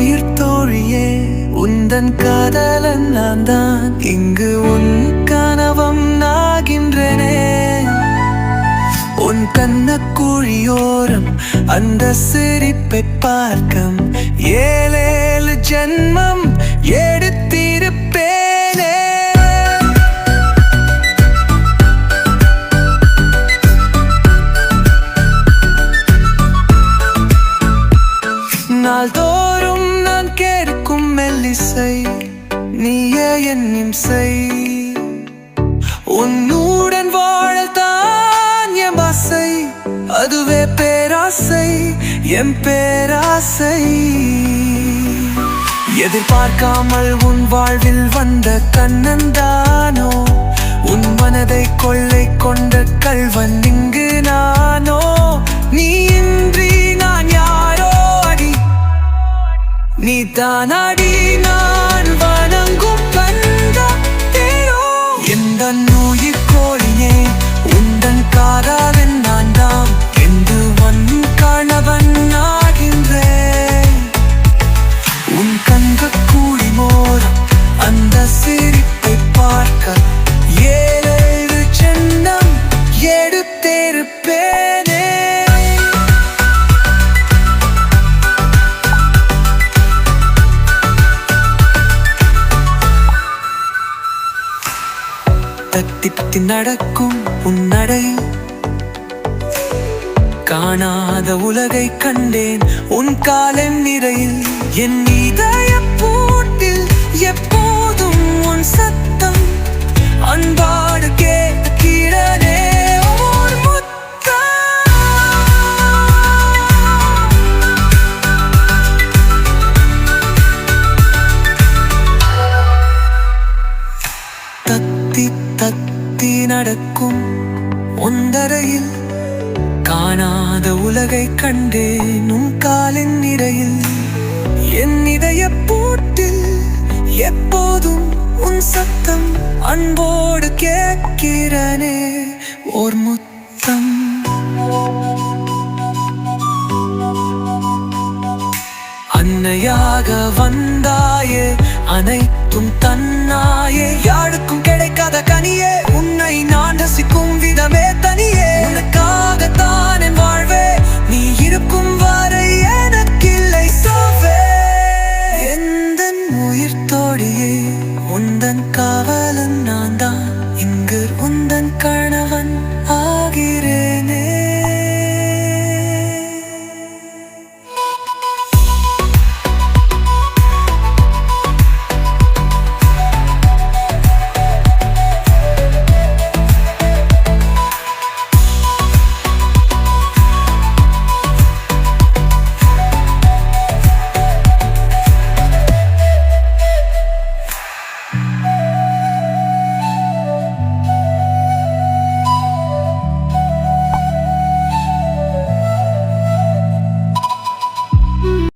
உயிர் தோழியே, உந்தன் காதலன் நான் தான். இங்கு உன் கனவம் நாகின்றனே. உன் கண்ணக்குழியோரம் அந்த சிரிப்பை பார்க்க ஏழேழு ஜென்மம் எடுத்திருப்பேனே. நாள்தோறும் நான் கேட்கும் மெல்லிசை நீயே என் இம்சை. உன்னுடன் வாழத்தான் என் ஆசை, அதுவே பேராசை என் பேராசை. எதிர்பார்க்காமல் உன் வாழ்வில் வந்த கண்ணந்தானோ, உன் மனதை கொள்ளை கொண்ட கள்வன் இங்கு நானோ. நீ இன்றி நான் யாரோ அடி, நீ தானாடி நான் வணங்கும் கண்ட தேரோ. எந்த உயிர் கோழியே, உந்தன் காதலன் நான் தான். என்று உன் கணவன் ஆகின்றேன். உன் கண்கள் கூடி மோதும் அந்த சிரிப்பை பார்க்க ஏழேழு ஜென்மம் எடுத்திருப்பேனே. தத்தித்து நடக்கும் உன் நடையில் காணாத உலகை கண்டேன். உன் காலின் நிறையில் என் இதய பூட்டில் எப்போதும் உன் சத்தம் அன்பாடு கேட்கிறதே. ஓர் முத்தம். தத்தி தத்தி நடக்கும் ஒன்றரையில் காணாத உலகை கண்டேன். உன் காலின் நிறையில் என் இதய பூட்டில் எப்போதும் உன் சத்தம் அன்போடு கேட்கிறனே. ஓர் முத்தம். அன்னையாக வந்தாயே, அனைத்தும் தன்னாயே. யாருக்கும் கிடைக்காத கனியே, உன்னை நான் ரசிக்கும் விதமே தனியே. உனக்காகத்தான் என் வாழ்வே, நீ இருக்கும் வரை எனக்கில்லை சாவே. எந்தன் உயிர் தோழியே, உந்தன் காவலன் நான் தான். இங்கு உந்தன் கண